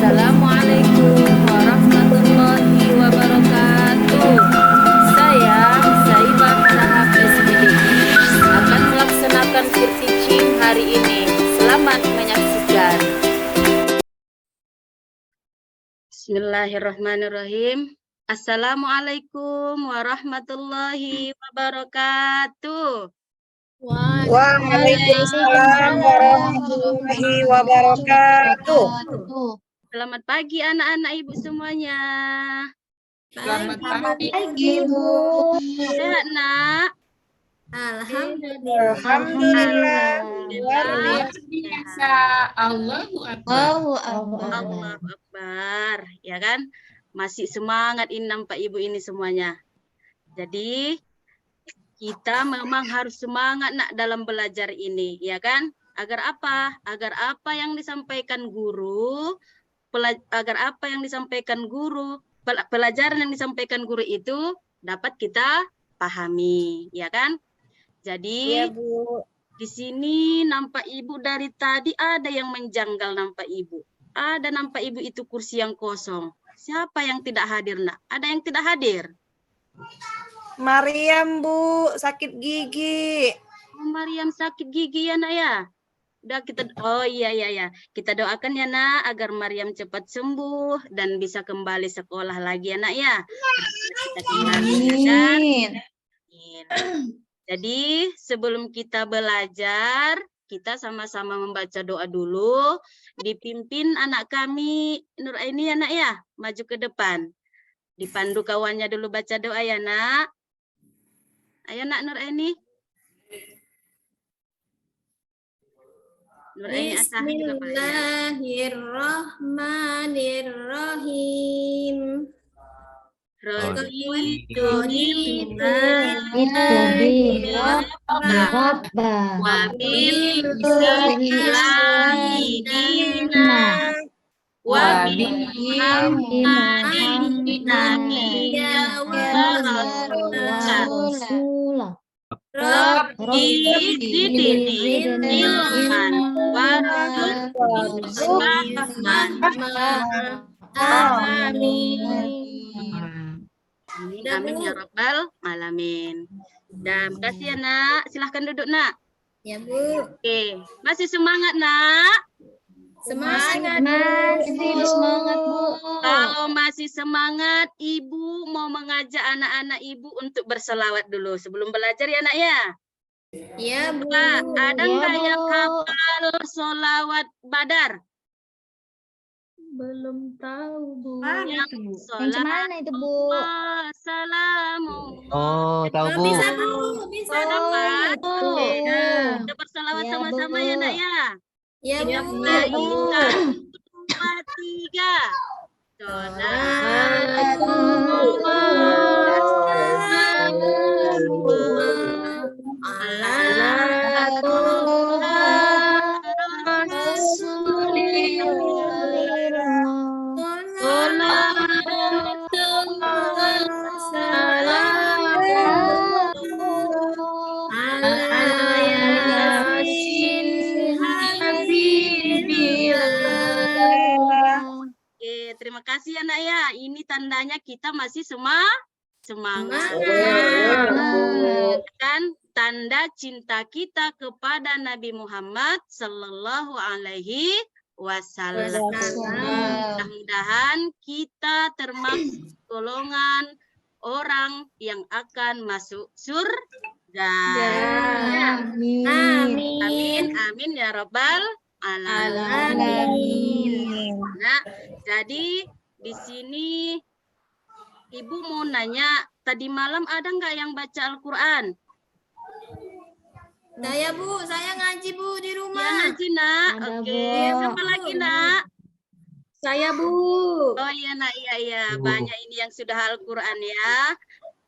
Assalamualaikum warahmatullahi wabarakatuh. Saya Saibah Rahab SPDI akan melaksanakan kursi CIM hari ini. Selamat menyaksikan. Bismillahirrahmanirrahim. Assalamualaikum warahmatullahi wabarakatuh. Waalaikumsalam warahmatullahi wabarakatuh. Selamat pagi anak-anak ibu semuanya. Selamat pagi, Bu. Sehat nak? Alhamdulillah. Luar biasa. Allahu Akbar. Ya kan? Masih semangat ini nampak ibu ini semuanya. Jadi kita memang harus semangat nak dalam belajar ini, ya kan? Agar apa? Agar apa yang disampaikan guru, pelajaran yang disampaikan guru itu dapat kita pahami, ya kan? Jadi Iya, Bu. di sini nampak ibu dari tadi ada yang menjanggal nampak ibu. Ada nampak ibu itu kursi yang kosong. Siapa yang tidak hadir nak? Ada yang tidak hadir? Mariam, Bu, sakit gigi. Oh, Mariam sakit gigi ya nak ya? Udah kita, oh iya. Kita doakan ya nak agar Mariam cepat sembuh dan bisa kembali sekolah lagi ya nak ya. Kita kembali ya kan? Amin. Jadi sebelum kita belajar, kita sama-sama membaca doa dulu. Dipimpin anak kami Nuraini ya nak ya, maju ke depan. Dipandu kawannya dulu baca doa ya nak. Ayo nak Nuraini. Nuraini Asahi juga Pak ya. Bismillahirrahmanirrahim. Raditu billahi rabba wa bil islami dina wa bi Muhammadin nabiyya wa rasulah. Rabbi zidni ilman warzuqni Amin, amin ya rabbal alamin. Dan makasih ya nak, silahkan duduk nak. Ya, Bu. Oke, masih semangat nak? Semangat, Semangat, Bu. Kalau masih semangat, ibu mau mengajak anak-anak ibu untuk berselawat dulu sebelum belajar ya nak ya. Ya, Bu. Pak, ada nggak yang hafal sholawat badar? Belum tahu, Bu. Yang mana itu, Bu? Assalamu. Oh, tahu Bu. Bisa, Bu. Bisa. Dapat. Bu. Oke, nah, kita berselawat Ya, sama-sama Bu. ya nak ya. Ya, Bu. Baik, 1, 2, 3. Oke, terima kasih ya nak ya. Ini tandanya kita masih semangat. Kan tanda cinta kita kepada Nabi Muhammad Sallallahu Alaihi Wasallam. Mudah-mudahan kita termasuk golongan orang yang akan masuk surga. Amin ya rabbal alamin. Nah, jadi di sini ibu mau nanya, tadi malam ada nggak yang baca Al-Quran? Saya, Bu. Saya ngaji, Bu, di Ya rumah. ngaji nak. Oke, siapa lagi nak? Saya, Bu. Oh iya nak, iya. Banyak ini yang sudah Al-Quran ya.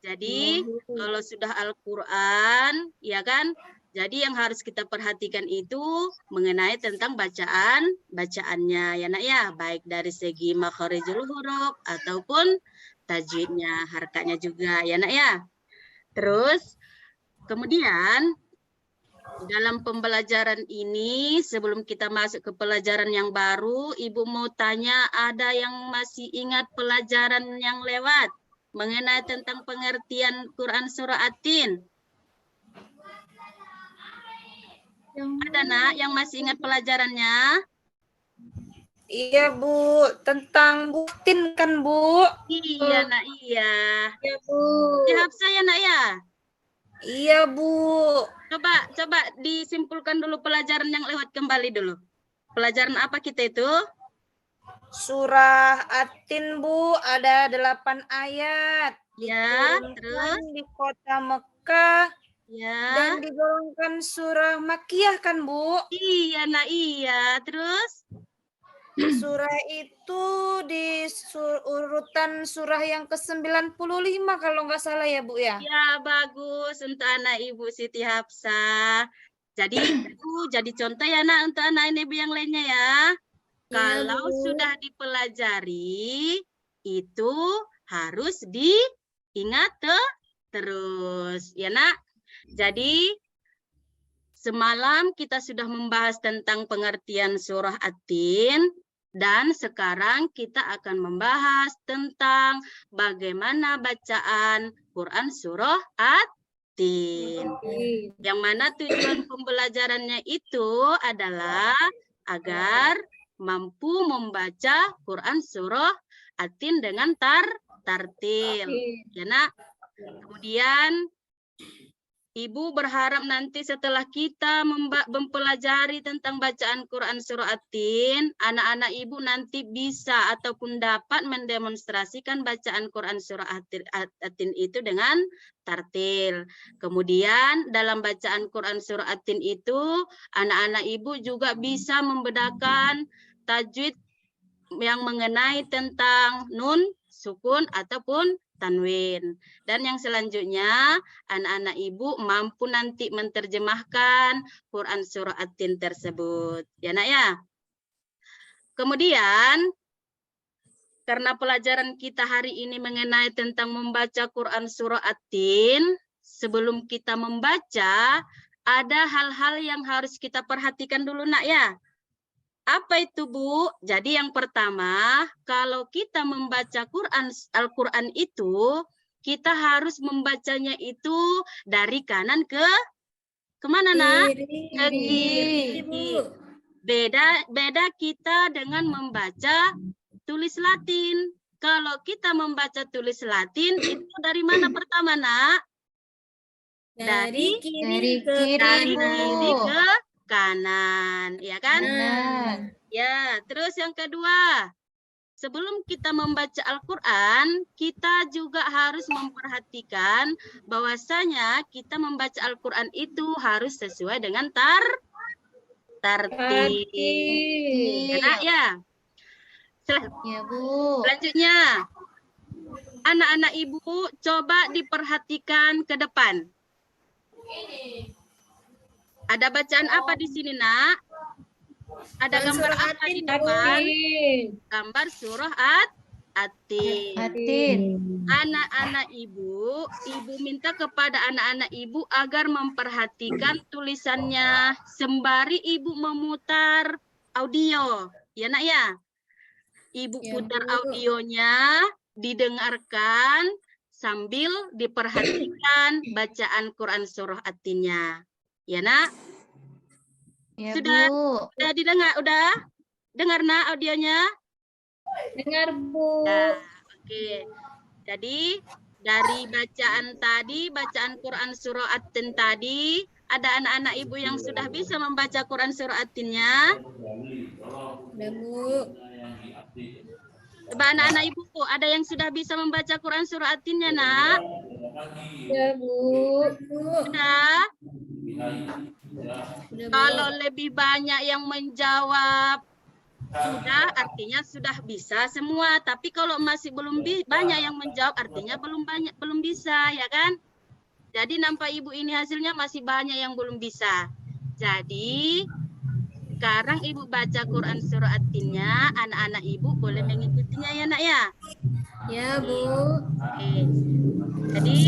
Jadi kalau sudah Al-Quran, ya kan? Jadi yang harus kita perhatikan itu mengenai tentang bacaannya ya nak ya, baik dari segi makharijul huruf ataupun tajwidnya, harakatnya juga ya nak ya. Terus kemudian Dalam pembelajaran ini, sebelum kita masuk ke pelajaran yang baru, Ibu mau tanya, ada yang masih ingat pelajaran yang lewat mengenai tentang pengertian Quran Surah At-Tin? Ada nak yang masih ingat pelajarannya? Iya, Bu. Tentang buktin kan, Bu? Iya nak, iya. Ya, Bu. Siap saya nak ya? Iya, Bu. Coba disimpulkan dulu pelajaran yang lewat kembali dulu. Pelajaran apa kita itu? Surah At-Tin, Bu. Ada 8 ayat. Ya, Diturunkan terus? di kota Mekah. Ya. Dan digolongkan surah Makkiyah kan, Bu? Iya nak, iya. Terus? Surah itu di urutan surah yang ke-95 kalau nggak salah ya, Bu ya? Ya, bagus untuk anak Ibu Siti Hafsah. Jadi itu jadi contoh ya nak untuk anak ibu yang lainnya ya. Kalau Bu. sudah dipelajari itu harus diingat terus ya nak. Jadi semalam kita sudah membahas tentang pengertian surah At-Tin dan sekarang kita akan membahas tentang bagaimana bacaan Quran surah At-Tin. Yang mana tujuan pembelajarannya itu adalah agar mampu membaca Quran surah At-Tin dengan tartil. Ya nak. Kemudian Ibu berharap nanti setelah kita mempelajari tentang bacaan Quran surah At-Tin, anak-anak Ibu nanti bisa ataupun dapat mendemonstrasikan bacaan Quran surah At-Tin itu dengan tartil. Kemudian dalam bacaan Quran surah At-Tin itu, anak-anak Ibu juga bisa membedakan tajwid yang mengenai tentang nun, sukun, ataupun tanwin. Dan yang selanjutnya, anak-anak Ibu mampu nanti menerjemahkan Quran surah At-Tin tersebut. Ya nak ya. Kemudian, karena pelajaran kita hari ini mengenai tentang membaca Quran surah At-Tin, sebelum kita membaca, ada hal-hal yang harus kita perhatikan dulu nak ya. Apa itu Bu? Jadi yang pertama, kalau kita membaca Al-Quran itu, kita harus membacanya itu dari kanan ke kemana nak? Ke kiri. Bu. Beda kita dengan membaca tulis Latin. Kalau kita membaca tulis Latin, itu dari mana pertama nak? Dari Dari kiri ke Dari Bu. kiri ke kanan, ya kan? kanan. Ya, terus yang kedua, sebelum kita membaca Al-Quran, kita juga harus memperhatikan bahwasanya kita membaca Al-Quran itu harus sesuai dengan tartil. Ya, ya. Ya, Bu. Selanjutnya, anak-anak Ibu coba diperhatikan ke depan. Ada bacaan apa di sini, nak? Ada gambar Surah apa di At-Tin, depan? Gambar surah At-Tin. Atin. Anak-anak Ibu minta kepada anak-anak Ibu agar memperhatikan tulisannya sembari Ibu memutar audio. Ya, nak ya? Ibu Ya, putar Bu. audionya, didengarkan sambil diperhatikan bacaan Quran surah At-Tinnya. Ya, nak? Ya, Sudah. Bu. Udah didengar, udah? Dengar nak audionya? Dengar Bu. Nah, oke. Jadi dari bacaan tadi, bacaan Quran surah At-Tin tadi, ada anak-anak Ibu yang sudah bisa membaca Quran surah At-Tinnya? Udah Bu. Coba anak-anak Ibu, ada yang sudah bisa membaca Quran surah At-Tinnya, nak? Ya Bu. Sudah? Udah Bu. Kalau lebih banyak yang menjawab sudah, artinya sudah bisa semua. Tapi kalau masih belum banyak yang menjawab, artinya belum bisa, ya kan? Jadi nampak Ibu ini hasilnya masih banyak yang belum bisa. Jadi sekarang Ibu baca Quran surah At-Tinnya, anak-anak Ibu boleh mengikutinya ya nak ya? Ya Bu. Oke. Jadi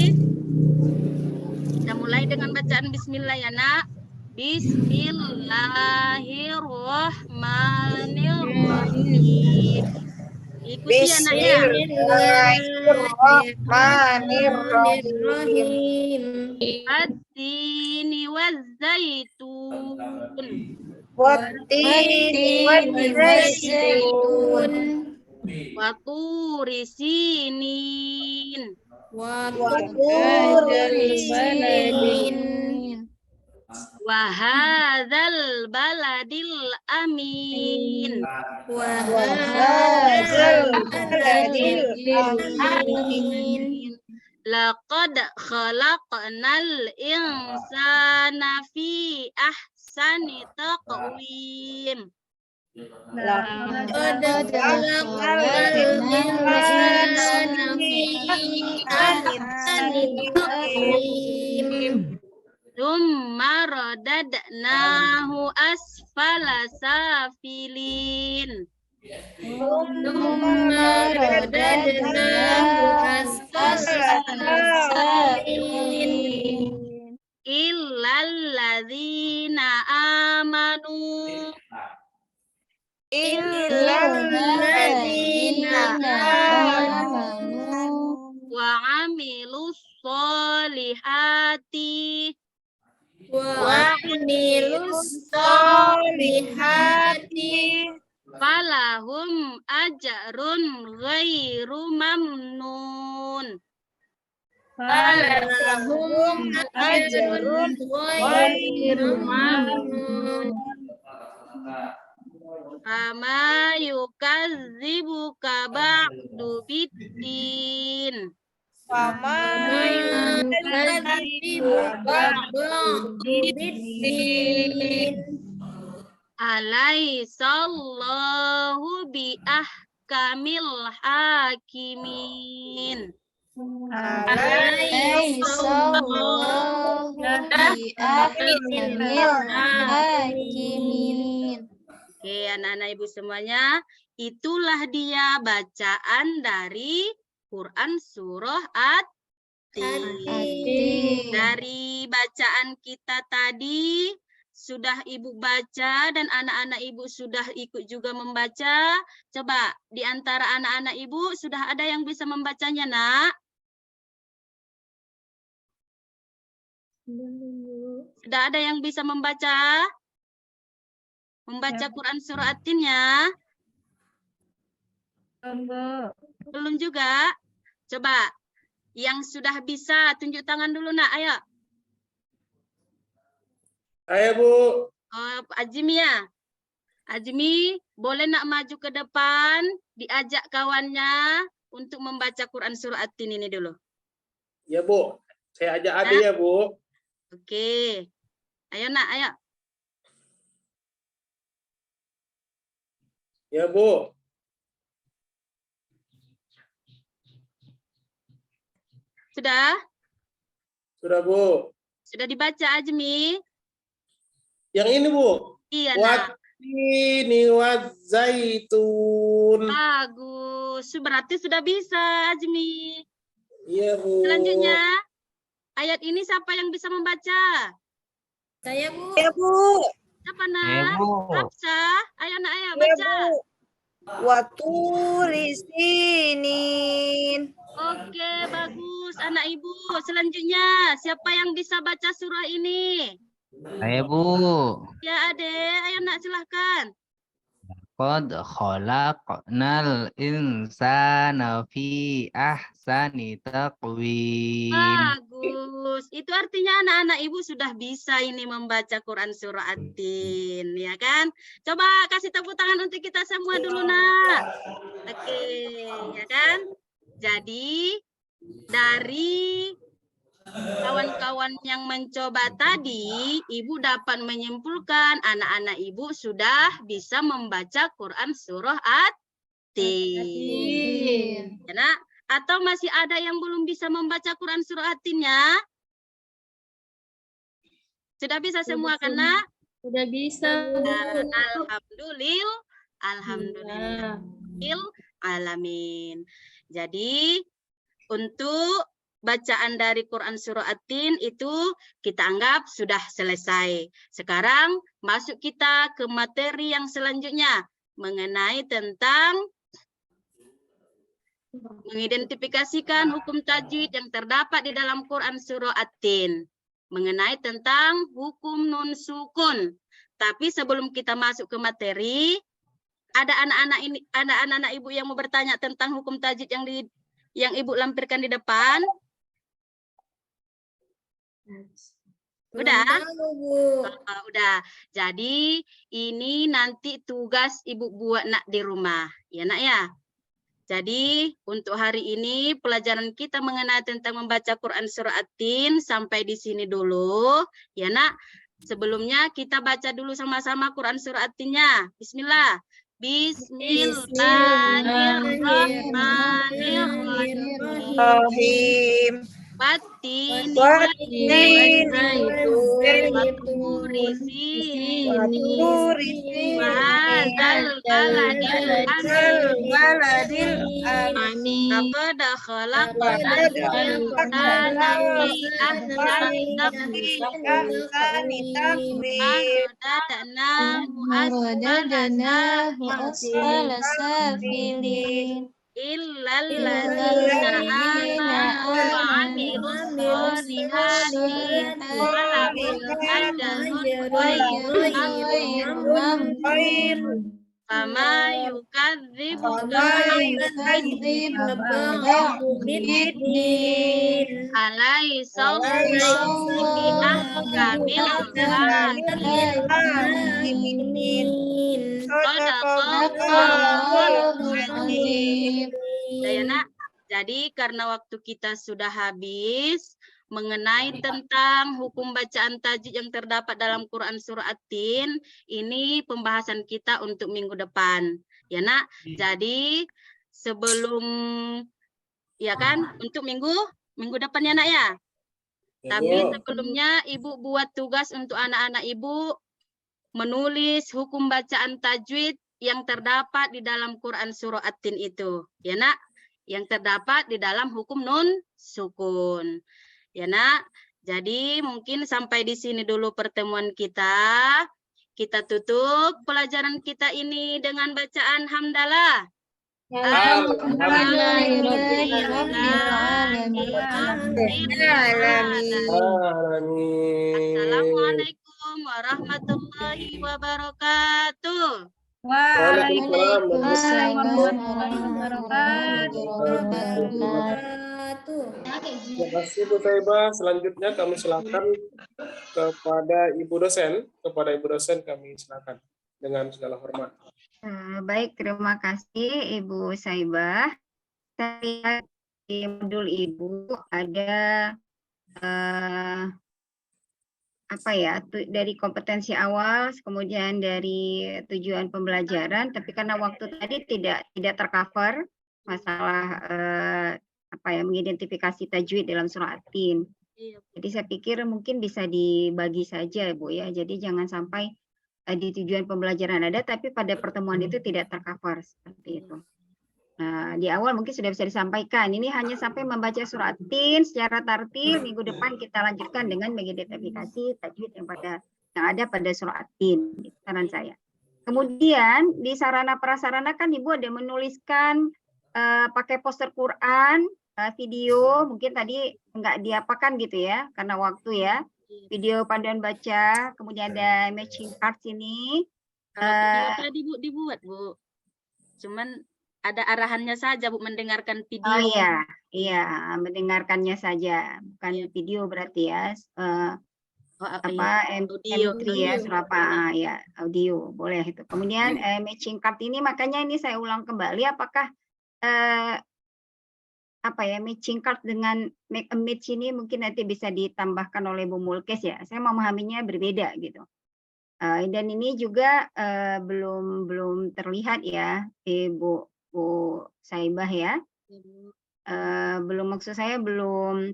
kita mulai dengan bacaan Bismillah ya nak. Bismillahirrahmanirrahim. Ikuti anak ya. Bismillahirrahmanirrahim. At-tini waz-zaitun. Wattini wazzaitun. Wa turi sinin. Waturi sinin. Wa hadzal baladil amin. Wahadzal baladil amin. Laqad khalaqnal insana fi ahsani taqwim. Laqad khalaqnal insana fi ahsani taqwim. Tsumma radadnahu asfala safilin. Tsumma radadnahu asfala safilin. Illal ladzina amanu wa amilus solihati falahum ajrun ghairu mamnun. Fama yukadzibuka ba'du biddin. Alaihissallahu bi ahkamil hakimin. Oke, anak-anak ibu semuanya, itulah dia bacaan dari Quran surah At-Tin. Dari bacaan kita tadi sudah ibu baca dan anak-anak ibu sudah ikut juga membaca. Coba di antara anak-anak ibu sudah ada yang bisa membacanya, Nak? Sudah ada yang bisa membaca? Membaca Quran surah At-Tin ya? Belum juga? Coba yang sudah bisa tunjuk tangan dulu, Nak. Ayo. Ayo, Bu. Azmi ya. Azmi, boleh nak maju ke depan, diajak kawannya untuk membaca Quran surah At-Tin ini dulu. Ya, Bu. Saya ajak Ade ya, Bu. Oke. Ayo, Nak, ayo. Ya, Bu. Sudah? Sudah, Bu. Sudah dibaca, Azmi? Yang ini, Bu. Iya, Nak. Wattini wazzaitun. Bagus. Berarti sudah bisa, Azmi. Iya, Bu. Selanjutnya, ayat ini siapa yang bisa membaca? Saya, Bu. Siapa, Nak? Hafsa. Ayo, Nak, ayo baca. Waturi sinin. Oke, bagus anak ibu. Selanjutnya, siapa yang bisa baca surah ini? Saya, Bu. Ya, Ade. Ayo, Nak, silahkan. Qad khalaqnal insana fi ahsani taqwim. Bagus. Itu artinya anak-anak ibu sudah bisa ini membaca Quran surah At-Tin, ya kan? Coba kasih tepuk tangan untuk kita semua dulu, Nak. Oke, ya kan? Jadi, dari kawan-kawan yang mencoba tadi, Ibu dapat menyimpulkan anak-anak Ibu sudah bisa membaca Quran surah At-Tin. Ya, Nak? Atau masih ada yang belum bisa membaca Quran surah At-Tin-nya? Sudah bisa semua kan, Nak? Sudah bisa. Alhamdulillah. Alamin. Jadi, untuk bacaan dari Quran Surah At-Tin itu kita anggap sudah selesai. Sekarang masuk kita ke materi yang selanjutnya mengenai tentang mengidentifikasikan hukum tajwid yang terdapat di dalam Quran Surah At-Tin. Mengenai tentang hukum nun sukun. Tapi sebelum kita masuk ke materi, ada anak-anak ibu yang mau bertanya tentang hukum tajwid yang ibu lampirkan di depan. Udah? Tahu, Bu. Udah. Jadi ini nanti tugas ibu buat nak di rumah. Ya nak ya. Jadi untuk hari ini pelajaran kita mengenai tentang membaca Quran Surah At-Tin sampai di sini dulu. Ya nak. Sebelumnya kita baca dulu sama-sama Quran Surah At-Tinnya. Bismillah. Bismillahirrahmanirrahim. Batin Fama yukadzibuka Dayana. Jadi karena waktu kita sudah habis mengenai tentang hukum bacaan tajwid yang terdapat dalam Quran Surah At-Tin, ini pembahasan kita untuk minggu depan. Ya nak, jadi sebelum, ya kan, untuk minggu depan ya nak ya. Tapi sebelumnya ibu buat tugas untuk anak-anak ibu menulis hukum bacaan tajwid yang terdapat di dalam Quran Surah At-Tin itu. Ya nak, yang terdapat di dalam hukum nun sukun. Ya nak, jadi mungkin sampai di sini dulu pertemuan kita. Kita tutup pelajaran kita ini dengan bacaan hamdalah. Assalamualaikum warahmatullahi wabarakatuh. Waalaikumsalam. Terima kasih Bu Saibah. Selanjutnya kami silakan kepada Ibu dosen. Kepada Ibu dosen kami silakan dengan segala hormat. Baik, terima kasih Ibu Saibah. Saya lihat di modul Ibu ada dari kompetensi awal, kemudian dari tujuan pembelajaran, tapi karena waktu tadi tidak tercover masalah mengidentifikasi tajwid dalam surah At-Tin. Jadi saya pikir mungkin bisa dibagi saja Bu ya. Jadi jangan sampai di tujuan pembelajaran ada, tapi pada pertemuan itu tidak tercover seperti itu. Nah, di awal mungkin sudah bisa disampaikan. Ini hanya sampai membaca surah At-Tin secara tartil. Minggu depan kita lanjutkan dengan mengidentifikasi tajwid yang ada pada surah At-Tin. Saran saya. Kemudian di sarana prasarana kan Ibu ada menuliskan pakai poster Quran, video. Mungkin tadi enggak diapakan gitu ya, karena waktu ya. Video panduan baca. Kemudian ada matching cards ini. Tadi Bu dibuat Bu. Cuman ada arahannya saja Bu, mendengarkan video. Oh iya, mendengarkannya saja, bukan video berarti ya. MP3 ya, ya, audio boleh itu. Kemudian matching card ini, makanya ini saya ulang kembali, apakah matching card dengan make a match ini mungkin nanti bisa ditambahkan oleh Bu Mulkes ya. Saya memahaminya berbeda gitu. Dan ini juga belum terlihat ya, Bu Saibah ya, maksud saya belum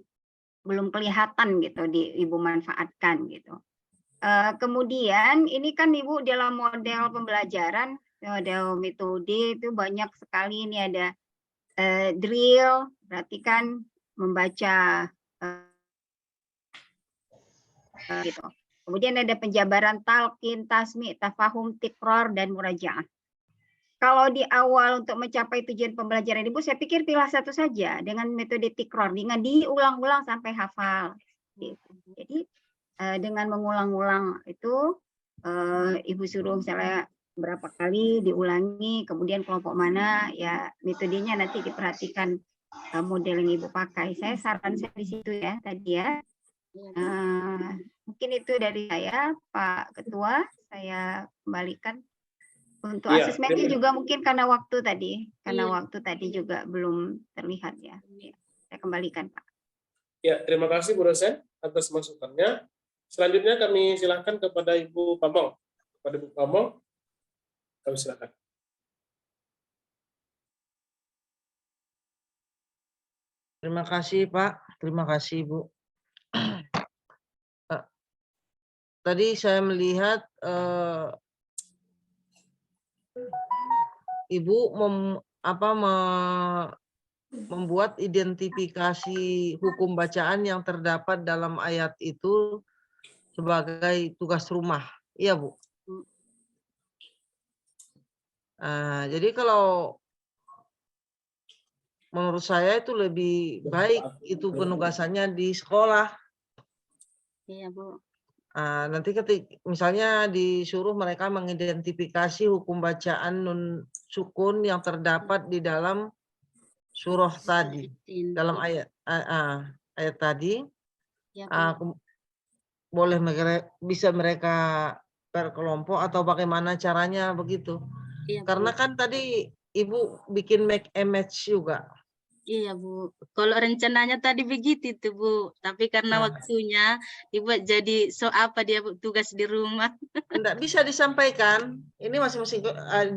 kelihatan gitu Ibu manfaatkan gitu. Kemudian ini kan Ibu dalam model pembelajaran, model metode itu banyak sekali, ini ada drill, berarti kan membaca gitu. Kemudian ada penjabaran talqin, tasmi, tafahum, tikror, dan murajaah. Kalau di awal untuk mencapai tujuan pembelajaran Ibu, saya pikir pilih satu saja dengan metode tikror, dengan diulang-ulang sampai hafal. Gitu. Jadi dengan mengulang-ulang itu Ibu suruh misalnya berapa kali diulangi, kemudian kelompok mana, ya metodenya nanti diperhatikan model yang Ibu pakai. Saya saran saya di situ ya tadi ya. Mungkin itu dari saya, Pak Ketua. Saya kembalikan. Untuk Iya, asesmennya juga mungkin karena waktu tadi, Iya. waktu tadi juga belum terlihat ya. Saya kembalikan, Pak. Ya, terima kasih Bu dosen atas masukannya. Selanjutnya kami silakan kepada Ibu Pamong. Kepada Ibu Pamong, kami silakan. Terima kasih Pak, terima kasih Ibu. Tadi saya melihat Ibu membuat identifikasi hukum bacaan yang terdapat dalam ayat itu sebagai tugas rumah. Iya Bu. Jadi kalau menurut saya itu lebih baik itu penugasannya di sekolah. Iya Bu. Nanti misalnya disuruh mereka mengidentifikasi hukum bacaan nun sukun yang terdapat di dalam surah tadi, dalam ayat tadi, Ya, boleh bisa mereka berkelompok atau bagaimana caranya begitu. iya, Karena Bu. kan tadi Ibu bikin make a match juga. Iya Bu, kalau rencananya tadi begitu tuh Bu, tapi karena waktunya dibuat jadi apa dia Bu, tugas di rumah. Tidak bisa disampaikan, ini masing-masing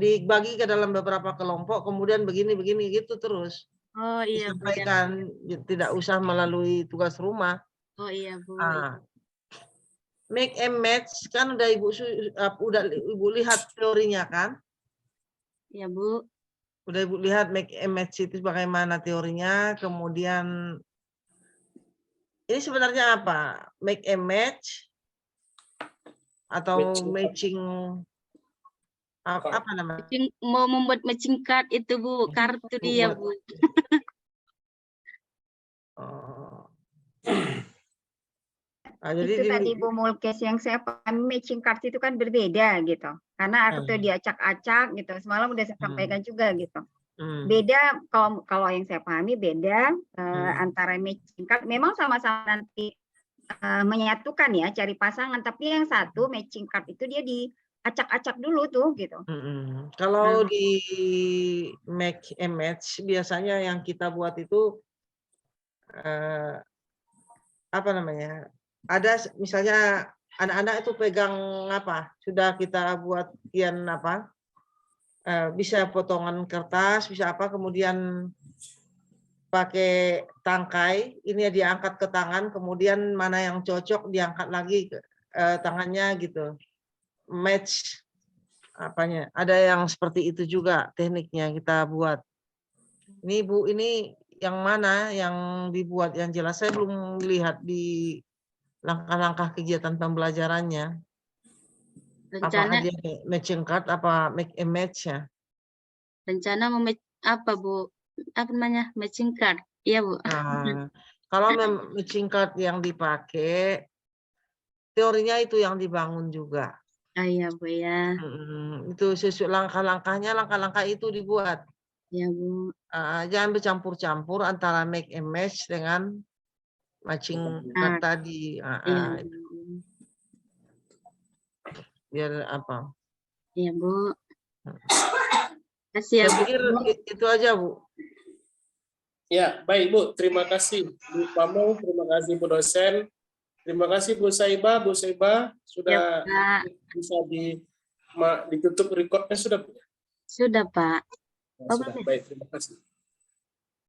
dibagi ke dalam beberapa kelompok, kemudian begini-begini gitu terus. Oh iya Bu, ya. Disampaikan, tidak usah melalui tugas rumah. Oh iya Bu. Make a match kan udah Ibu lihat teorinya kan? Iya Bu. Udah Ibu lihat make a match itu bagaimana teorinya, kemudian ini sebenarnya apa? Make a match atau matching apa namanya? Mau membuat matching card itu Bu, kartu dia Bu. Jadi itu tadi Bu Mulkes yang saya pahami matching card itu kan berbeda gitu. Karena aku tuh diacak-acak gitu. Semalam udah saya sampaikan juga gitu. Beda kalau yang saya pahami beda antara matching card. Memang sama-sama nanti menyatukan ya cari pasangan. Tapi yang satu matching card itu dia diacak-acak dulu tuh gitu. Kalau di make a match biasanya yang kita buat itu apa namanya? Ada misalnya anak-anak itu pegang apa? Sudah kita buat apa? Bisa potongan kertas, bisa apa? Kemudian pakai tangkai, ini diangkat ke tangan, kemudian mana yang cocok diangkat lagi tangannya gitu. Match apanya? Ada yang seperti itu juga tekniknya kita buat. Ini Bu, ini yang mana yang dibuat yang jelas saya belum lihat di langkah-langkah kegiatan pembelajarannya. Apakah dia matching card apa make a match ya? Rencana mau apa Bu? Apa namanya? Matching card. Iya Bu. Kalau matching card yang dipakai, teorinya itu yang dibangun juga. Iya Bu ya. Itu sesuai langkah-langkahnya, langkah-langkah itu dibuat. Iya Bu. Jangan bercampur-campur antara make a match dengan matching card tadi. Biar apa? Iya Bu. Kasih ya Bu. Itu aja Bu. Ya, baik Bu. Terima kasih Bu Pamong, terima kasih Bu dosen. Terima kasih Bu Saibah. Bu Saibah sudah bisa ditutup recordnya sudah Bu? Sudah Pak. Sudah, baik, terima kasih.